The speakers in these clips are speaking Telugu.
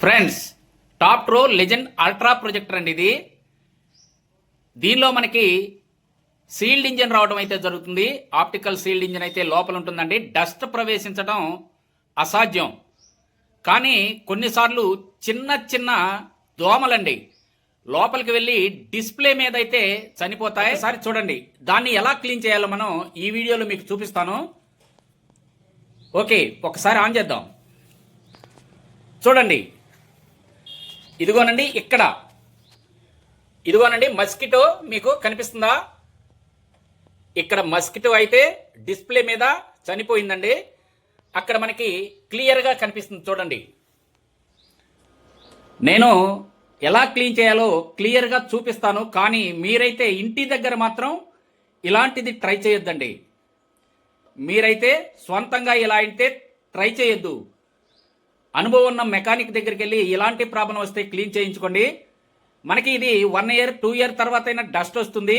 Friends, top pro legend ultra projector అండి ఇది. దీనిలో మనకి సీల్డ్ ఇంజిన్ రావడం అయితే జరుగుతుంది. ఆప్టికల్ సీల్డ్ ఇంజిన్ అయితే లోపల ఉంటుందండి. డస్ట్ ప్రవేశించడం అసాధ్యం. కానీ కొన్నిసార్లు చిన్న చిన్న దోమలండి లోపలికి వెళ్ళి డిస్ప్లే మీద అయితే చనిపోతాయి. ఒకసారి చూడండి, దాన్ని ఎలా క్లీన్ చేయాలో మనం ఈ వీడియోలో మీకు చూపిస్తాను. ఓకే, ఒకసారి ఆన్ చేద్దాం. చూడండి, ఇదిగోనండి, ఇదిగోనండి మస్కిటో మీకు కనిపిస్తుందా? ఇక్కడ మస్కిటో అయితే డిస్ప్లే మీద చనిపోయిందండి. అక్కడ మనకి క్లియర్గా కనిపిస్తుంది. చూడండి, నేను ఎలా క్లీన్ చేయాలో క్లియర్గా చూపిస్తాను. కానీ మీరైతే ఇంటి దగ్గర మాత్రం ఇలాంటిది ట్రై చేయొద్దండి. మీరైతే స్వంతంగా ఇలా అయితే ట్రై చేయొద్దు. అనుభవం ఉన్న మెకానిక్ దగ్గరికి వెళ్ళి ఇలాంటి ప్రాబ్లం వస్తే క్లీన్ చేయించుకోండి. మనకి ఇది 1 ఇయర్ 2 ఇయర్ తర్వాత అయినా డస్ట్ వస్తుంది.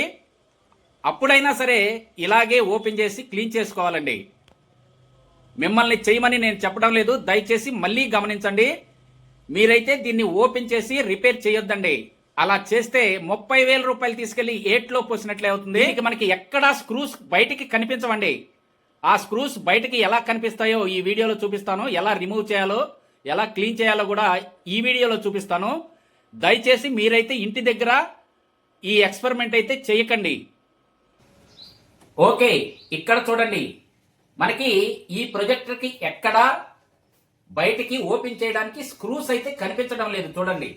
అప్పుడైనా సరే ఇలాగే ఓపెన్ చేసి క్లీన్ చేసుకోవాలండి. మిమ్మల్ని చేయమని నేను చెప్పడం లేదు, దయచేసి మళ్ళీ గమనించండి. మీరైతే దీన్ని ఓపెన్ చేసి రిపేర్ చేయొద్దండి. అలా చేస్తే 30,000 రూపాయలు తీసుకెళ్లి ఏట్లో పోసినట్లే అవుతుంది. మనకి ఎక్కడా స్క్రూస్ బయటికి కనిపించవండి. ఆ స్క్రూస్ బయటికి ఎలా కనిపిస్తాయో ఈ వీడియోలో చూపిస్తాను. ఎలా రిమూవ్ చేయాలో, ఎలా క్లీన్ చేయాలో కూడా ఈ వీడియోలో చూపిస్తాను. దయచేసి మీరైతే ఇంటి దగ్గర ఈ ఎక్స్పెరిమెంట్ అయితే చేయకండి. ఓకే, ఇక్కడ చూడండి, మనకి ఈ ప్రొజెక్టర్కి ఎక్కడా బయటికి ఓపెన్ చేయడానికి స్క్రూస్ అయితే కనిపించడం లేదు. చూడండి,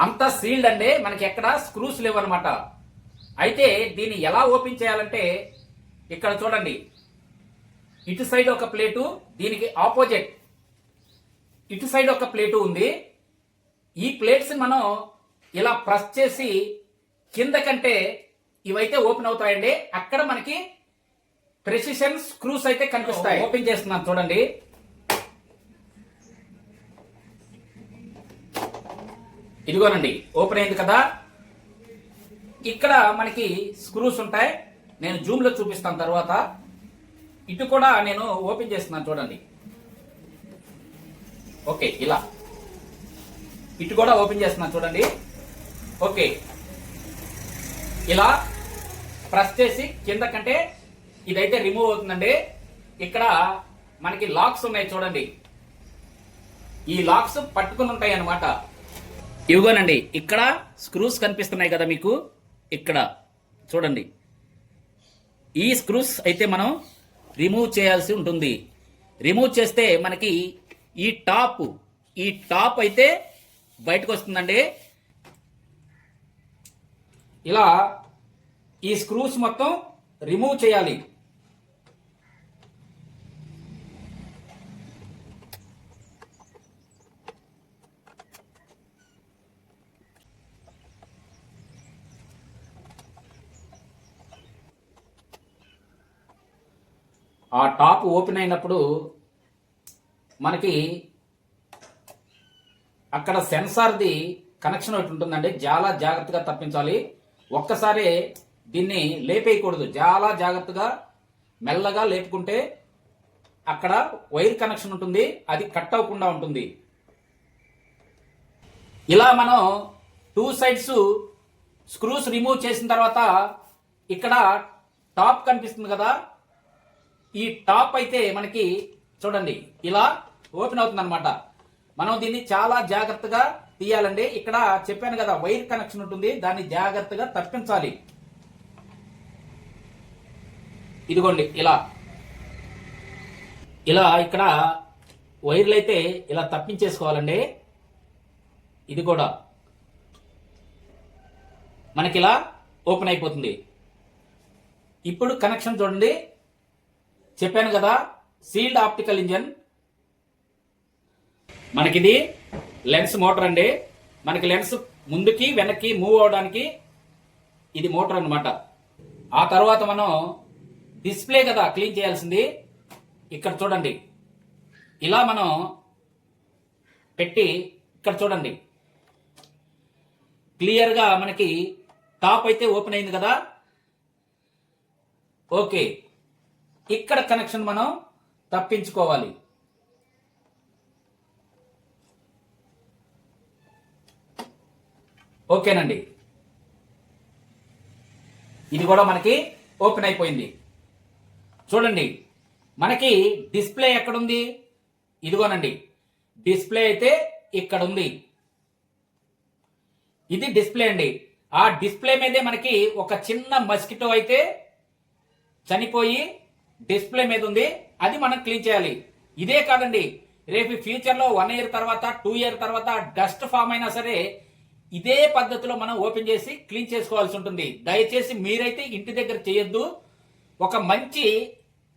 అంతా సీల్డ్ అండి. మనకి ఎక్కడ స్క్రూస్ లేవు అనమాట. అయితే దీన్ని ఎలా ఓపెన్ చేయాలంటే ఇక్కడ చూడండి, ఇటు సైడ్ ఒక ప్లేటు, దీనికి ఆపోజిట్ ఇటు సైడ్ ఒక ప్లేటు ఉంది. ఈ ప్లేట్స్ మనం ఇలా ప్రెస్ చేసి కింద కంటే ఇవైతే ఓపెన్ అవుతాయండి. అక్కడ మనకి ప్రెసిషన్ స్క్రూస్ అయితే కనిపిస్తాయి. ఓపెన్ చేస్తున్నాను, చూడండి. ఇదిగోనండి, ఓపెన్ అయింది కదా. ఇక్కడ మనకి స్క్రూస్ ఉంటాయి. నేను జూమ్ లో చూపిస్తాను తర్వాత. ఇటు కూడా నేను ఓపెన్ చేస్తున్నాను, చూడండి. ఓకే, ఇలా ఇటు కూడా ఓపెన్ చేస్తున్నాను, చూడండి. ఓకే, ఇలా ప్రెస్ చేసి కింద కంటే ఇదైతే రిమూవ్ అవుతుందండి. ఇక్కడ మనకి లాక్స్ ఉన్నాయి, చూడండి. ఈ లాక్స్ పట్టుకుని ఉంటాయి అన్నమాట. ఇవిగోనండి, ఇక్కడ స్క్రూస్ కనిపిస్తున్నాయి కదా మీకు. ఇక్కడ చూడండి, ఈ స్క్రూస్ అయితే మనం రిమూవ్ చేయాల్సి ఉంటుంది. రిమూవ్ చేస్తే మనకి ఈ టాప్ అయితే బయటకు వస్తుందండి. ఇలా ఈ స్క్రూస్ మొత్తం రిమూవ్ చేయాలి. ఆ టాప్ ఓపెన్ అయినప్పుడు మనకి అక్కడ సెన్సార్ది కనెక్షన్ ఒకటి ఉంటుందండి. చాలా జాగ్రత్తగా తప్పించాలి. ఒక్కసారి దీన్ని లేపేయకూడదు. చాలా జాగ్రత్తగా మెల్లగా లేపుకుంటే అక్కడ వైర్ కనెక్షన్ ఉంటుంది, అది కట్ అవ్వకుండా ఉంటుంది. ఇలా మనం 2 సైడ్స్ స్క్రూస్ రిమూవ్ చేసిన తర్వాత ఇక్కడ టాప్ కనిపిస్తుంది కదా. ఈ టాప్ అయితే మనకి చూడండి ఇలా ఓపెన్ అవుతుంది అనమాట. మనం దీన్ని చాలా జాగ్రత్తగా తీయాలండి. ఇక్కడ చెప్పాను కదా, వైర్ కనెక్షన్ ఉంటుంది, దాన్ని జాగ్రత్తగా తప్పించాలి. ఇదిగోండి, ఇలా ఇక్కడ వైర్లు అయితే ఇలా తప్పించేసుకోవాలండి. ఇది కూడా మనకి ఇలా ఓపెన్ అయిపోతుంది. ఇప్పుడు కనెక్షన్ చూడండి. చెప్పాను కదా, సీల్డ్ ఆప్టికల్ ఇంజన్. మనకిది లెన్స్ మోటార్ అండి. మనకి లెన్స్ ముందుకి వెనక్కి మూవ్ అవడానికి ఇది మోటార్ అన్నమాట. ఆ తర్వాత మనం డిస్ప్లే కదా క్లీన్ చేయాల్సింది. ఇక్కడ చూడండి, ఇలా మనం పెట్టి ఇక్కడ చూడండి, క్లియర్గా మనకి టాప్ అయితే ఓపెన్ అయింది కదా. ఓకే, ఇక్కడ కనెక్షన్ మనం తప్పించుకోవాలి. ఓకేనండి, ఇది కూడా మనకి ఓపెన్ అయిపోయింది. చూడండి, మనకి డిస్ప్లే ఎక్కడుంది? ఇదిగోనండి, డిస్ప్లే అయితే ఇక్కడ ఉంది. ఇది డిస్ప్లే అండి. ఆ డిస్ప్లే మీదే మనకి ఒక చిన్న మస్కిటో అయితే చనిపోయి డిస్ప్లే మీద ఉంది. అది మనం క్లీన్ చేయాలి. ఇదే కాదండి, రేపు ఫ్యూచర్లో 1 ఇయర్ తర్వాత 2 ఇయర్ తర్వాత డస్ట్ ఫామ్ అయినా సరే ఇదే పద్ధతిలో మనం ఓపెన్ చేసి క్లీన్ చేసుకోవాల్సి ఉంటుంది. దయచేసి మీరైతే ఇంటి దగ్గర చేయొద్దు. ఒక మంచి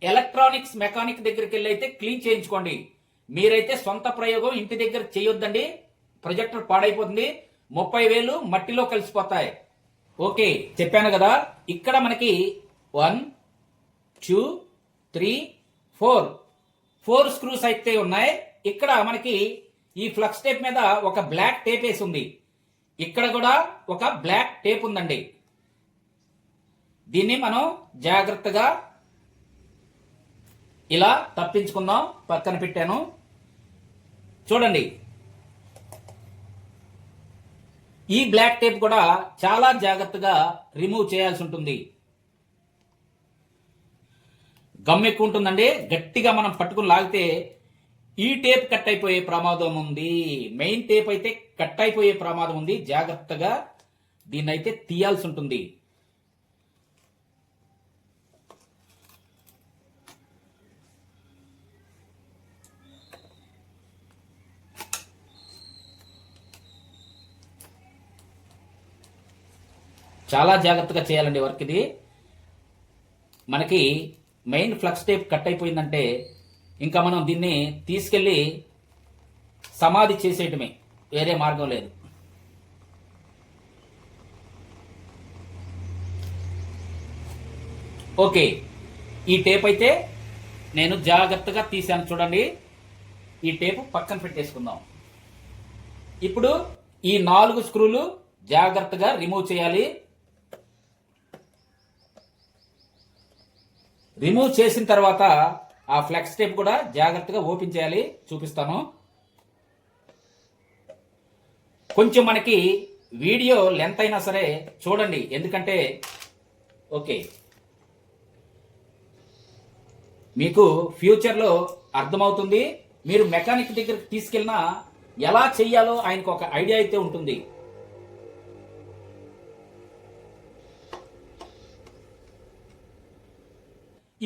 ఎలక్ట్రానిక్స్ మెకానిక్ దగ్గరికి వెళ్ళి అయితే క్లీన్ చేయించుకోండి. మీరైతే సొంత ప్రయోగం ఇంటి దగ్గర చేయొద్దండి. ప్రొజెక్టర్ పాడైపోతుంది, 30,000 మట్టిలో కలిసిపోతాయి. ఓకే, చెప్పాను కదా. ఇక్కడ మనకి 1 2 3 4 స్క్రూస్ అయితే ఉన్నాయి. ఇక్కడ మనకి ఈ ఫ్లక్స్ టేప్ మీద ఒక బ్లాక్ టేప్ వేసి ఉంది. ఇక్కడ కూడా ఒక బ్లాక్ టేప్ ఉందండి. దీన్ని మనం జాగ్రత్తగా ఇలా తప్పించుకుందాం. పక్కన పెట్టాను. చూడండి, ఈ బ్లాక్ టేప్ కూడా చాలా జాగ్రత్తగా రిమూవ్ చేయాల్సి ఉంటుంది. గమ్ ఎక్కువ ఉంటుందండి. గట్టిగా మనం పట్టుకుని లాగితే ఈ టేప్ కట్ అయిపోయే ప్రమాదం ఉంది. మెయిన్ టేప్ అయితే కట్ అయిపోయే ప్రమాదం ఉంది. జాగ్రత్తగా దీన్ని అయితే తీయాల్సి ఉంటుంది. చాలా జాగ్రత్తగా చేయాలండి వర్క్ ఇది. మనకి మెయిన్ ఫ్లక్స్ టేప్ కట్ అయిపోయిందంటే ఇంకా మనం దీన్ని తీసుకెళ్ళి సమాధి చేసేయటమే, వేరే మార్గం లేదు. ఓకే, ఈ టేప్ అయితే నేను జాగ్రత్తగా తీసాను. చూడండి, ఈ టేప్ పక్కన పెట్టేసుకుందాం. ఇప్పుడు ఈ 4 స్క్రూలు జాగ్రత్తగా రిమూవ్ చేయాలి. రిమూవ్ చేసిన తర్వాత ఆ ఫ్లెక్స్ టేప్ కూడా జాగ్రత్తగా ఓపెన్ చేయాలి. చూపిస్తాను. కొంచెం మనకి వీడియో లెంత్ అయినా సరే చూడండి, ఎందుకంటే ఓకే మీకు ఫ్యూచర్లో అర్థమవుతుంది. మీరు మెకానిక్ దగ్గరికి తీసుకెళ్ళినా ఎలా చెయ్యాలో ఆయనకు ఒక ఐడియా అయితే ఉంటుంది.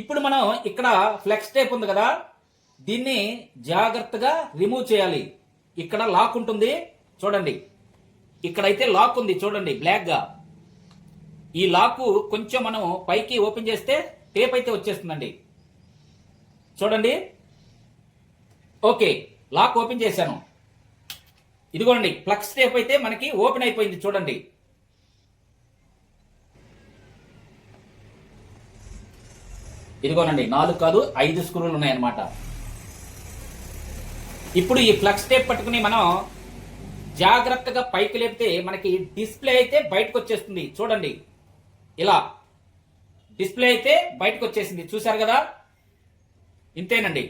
ఇప్పుడు మనం ఇక్కడ ఫ్లెక్స్ టేప్ ఉంది కదా, దీన్ని జాగ్రత్తగా రిమూవ్ చేయాలి. ఇక్కడ లాక్ ఉంటుంది చూడండి, ఇక్కడైతే లాక్ ఉంది చూడండి బ్లాక్ గా. ఈ లాక్ కొంచెం మనం పైకి ఓపెన్ చేస్తే టేప్ అయితే వచ్చేస్తుందండి. చూడండి, ఓకే లాక్ ఓపెన్ చేశాను. ఇదిగోండి ఫ్లక్స్ టేప్ అయితే మనకి ఓపెన్ అయిపోయింది. చూడండి, ఇదిగోనండి 4 కాదు 5 స్క్రూలు ఉన్నాయన్నమాట. ఇప్పుడు ఈ ఫ్లక్స్ టేప్ పట్టుకుని మనం జాగ్రత్తగా పైకి లేపితే మనకి డిస్ప్లే అయితే బయటకు వచ్చేస్తుంది. చూడండి, ఇలా డిస్ప్లే అయితే బయటకు వచ్చేసింది. చూసారు కదా, ఇంతేనండి.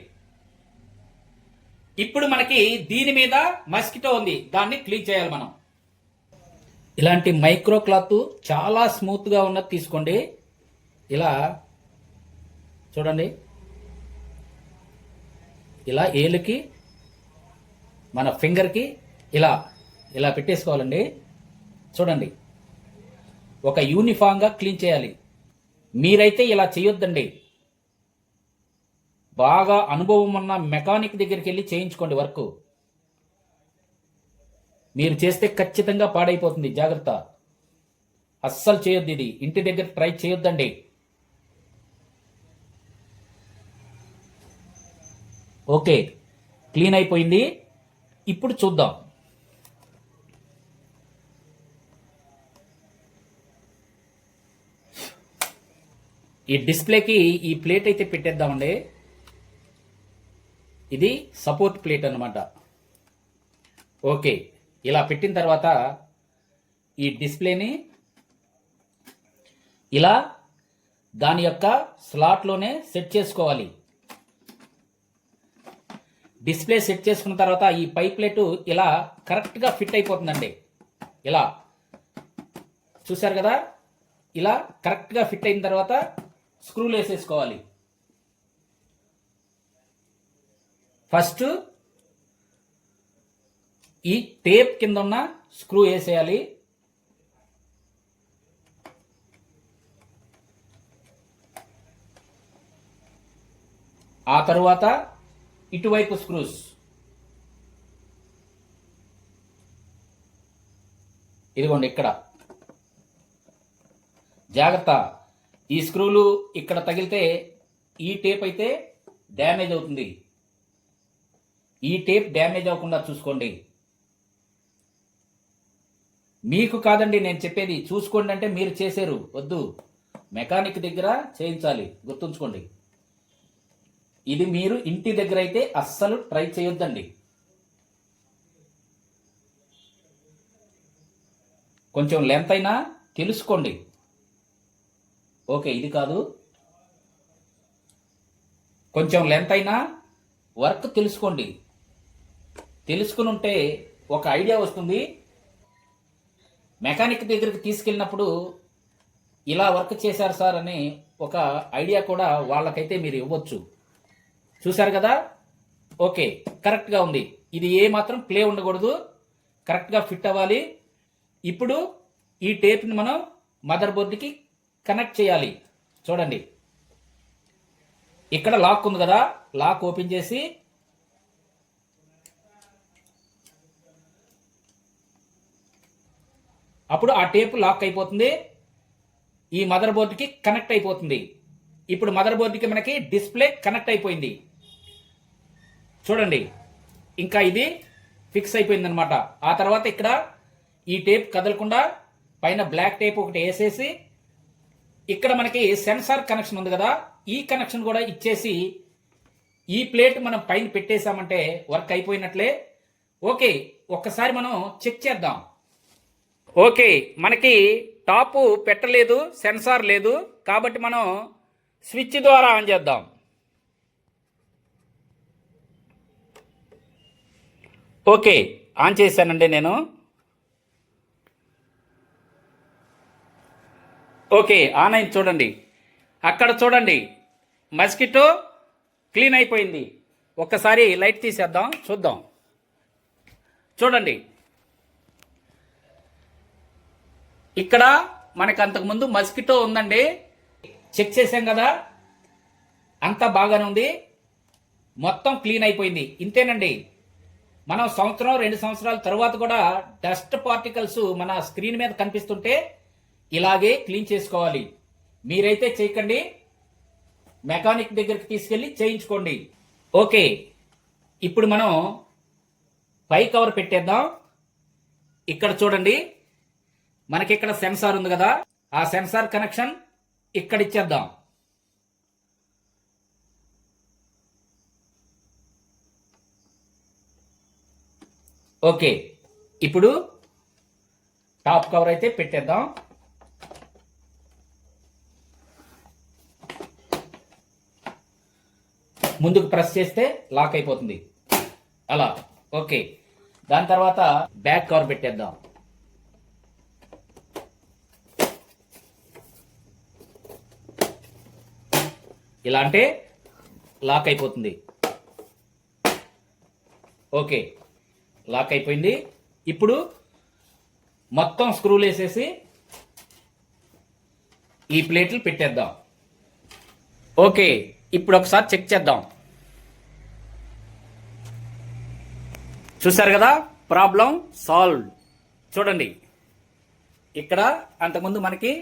ఇప్పుడు మనకి దీని మీద మస్కిటో ఉంది, దాన్ని క్లీన్ చేయాలి మనం. ఇలాంటి మైక్రో క్లాత్ చాలా స్మూత్ గా ఉన్నది తీసుకోండి. ఇలా చూడండి, ఇలా ఏలుకి మన ఫింగర్కి ఇలా ఇలా పెట్టేసుకోవాలండి. చూడండి, ఒక యూనిఫామ్గా క్లీన్ చేయాలి. మీరైతే ఇలా చేయొద్దండి. బాగా అనుభవం ఉన్న మెకానిక్ దగ్గరికి వెళ్ళి చేయించుకోండి వర్క్. మీరు చేస్తే ఖచ్చితంగా పాడైపోతుంది. జాగ్రత్త, అస్సలు చేయొద్దు. ఇది ఇంటి దగ్గర ట్రై చేయొద్దండి. ఓకే, క్లీన్ అయిపోయింది. ఇప్పుడు చూద్దాం. ఈ డిస్ప్లేకి ఈ ప్లేట్ అయితే పెట్టేద్దామండి. ఇది సపోర్ట్ ప్లేట్ అన్నమాట. ఓకే, ఇలా పెట్టిన తర్వాత ఈ డిస్ప్లేని ఇలా దాని యొక్క స్లాట్లోనే సెట్ చేసుకోవాలి. డిస్ప్లే సెట్ చేసుకున్న తర్వాత ఈ పై ప్లేట్ ఇలా కరెక్ట్గా ఫిట్ అయిపోతుందండి. ఇలా చూసారు కదా, ఇలా కరెక్ట్గా ఫిట్ అయిన తర్వాత స్క్రూలు వేసేసుకోవాలి. ఫస్ట్ ఈ టేప్ కింద ఉన్న స్క్రూ వేసేయాలి. ఆ తరువాత ఇటువైపు స్క్రూస్, ఇదిగోండి ఇక్కడ. జాగ్రత్త, ఈ స్క్రూలు ఇక్కడ తగిలితే ఈ టేప్ అయితే డ్యామేజ్ అవుతుంది. ఈ టేప్ డ్యామేజ్ అవ్వకుండా చూసుకోండి. మీకు కాదండి నేను చెప్పేది, చూసుకోండి అంటే మీరు చేశారు, వద్దు, మెకానిక్ దగ్గర చేయించాలి, గుర్తుంచుకోండి. ఇది మీరు ఇంటి దగ్గర అయితే అస్సలు ట్రై చేయొద్దండి. కొంచెం లెంత్ అయినా తెలుసుకోండి. ఓకే, ఇది కాదు, కొంచెం లెంత్ అయినా వర్క్ తెలుసుకోండి. తెలుసుకుని ఉంటే ఒక ఐడియా వస్తుంది. మెకానిక్ దగ్గరికి తీసుకెళ్ళినప్పుడు ఇలా వర్క్ చేశారు సార్ అని ఒక ఐడియా కూడా వాళ్ళకైతే మీరు ఇవ్వచ్చు. చూశారు కదా, ఓకే, కరెక్ట్గా ఉంది. ఇది ఏ మాత్రం ప్లే ఉండకూడదు, కరెక్ట్గా ఫిట్ అవ్వాలి. ఇప్పుడు ఈ టేప్ని మనం మదర్ బోర్డుకి కనెక్ట్ చేయాలి. చూడండి, ఇక్కడ లాక్ ఉంది కదా, లాక్ ఓపెన్ చేసి అప్పుడు ఆ టేప్ లాక్ అయిపోతుంది, ఈ మదర్ బోర్డుకి కనెక్ట్ అయిపోతుంది. ఇప్పుడు మదర్ బోర్డుకి మనకి డిస్ప్లే కనెక్ట్ అయిపోయింది. చూడండి, ఇంకా ఇది ఫిక్స్ అయిపోయింది అనమాట. ఆ తర్వాత ఇక్కడ ఈ టేప్ కదలకుండా పైన బ్లాక్ టేప్ ఒకటి వేసేసి ఇక్కడ మనకి సెన్సార్ కనెక్షన్ ఉంది కదా, ఈ కనెక్షన్ కూడా ఇచ్చేసి ఈ ప్లేట్ మనం పైన పెట్టేశామంటే వర్క్ అయిపోయినట్లే. ఓకే, ఒక్కసారి మనం చెక్ చేద్దాం. ఓకే, మనకి టాపు పెట్టలేదు, సెన్సార్ లేదు, కాబట్టి మనం స్విచ్ ద్వారా ఆన్ చేద్దాం. ఓకే, ఆన్ చేశానండి నేను. ఓకే, ఆన్ అయింది చూడండి. అక్కడ చూడండి, మస్కిటో క్లీన్ అయిపోయింది. ఒక్కసారి లైట్ తీసేద్దాం, చూద్దాం. చూడండి, ఇక్కడ మనకు అంతకుముందు మస్కిటో ఉందండి, చెక్ చేసాం కదా, అంతా బాగానే ఉంది, మొత్తం క్లీన్ అయిపోయింది. ఇంతేనండి. మనం సంవత్సరం 2 సంవత్సరాల తర్వాత కూడా డస్ట్ పార్టికల్స్ మన స్క్రీన్ మీద కనిపిస్తుంటే ఇలాగే క్లీన్ చేసుకోవాలి. మీరైతే చేయకండి, మెకానిక్ దగ్గరికి తీసుకెళ్ళి చేయించుకోండి. ఓకే, ఇప్పుడు మనం పై కవర్ పెట్టేద్దాం. ఇక్కడ చూడండి, మనకి ఇక్కడ సెన్సార్ ఉంది కదా, ఆ సెన్సార్ కనెక్షన్ ఇక్కడ ఇచ్చేద్దాం. ఓకే, ఇప్పుడు టాప్ కవర్ అయితే పెట్టేద్దాం. ముందుకు ప్రెస్ చేస్తే లాక్ అయిపోతుంది అలా. ఓకే, దాని తర్వాత బ్యాక్ కవర్ పెట్టేద్దాం. ఇలా అంటే లాక్ అయిపోతుంది. ఓకే, లాక్ అయిపోయింది. ఇప్పుడు మొత్తం స్క్రూలు వేసేసి ఈ ప్లేట్లు పెట్టేద్దాం. ఓకే, ఇప్పుడు ఒకసారి చెక్ చేద్దాం. చూసారు కదా, ప్రాబ్లం సాల్వ్డ్. చూడండి, ఇక్కడ అంతకుముందు మనకి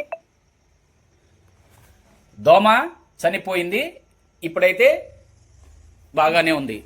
దోమ చనిపోయింది, ఇప్పుడైతే బాగానే ఉంది.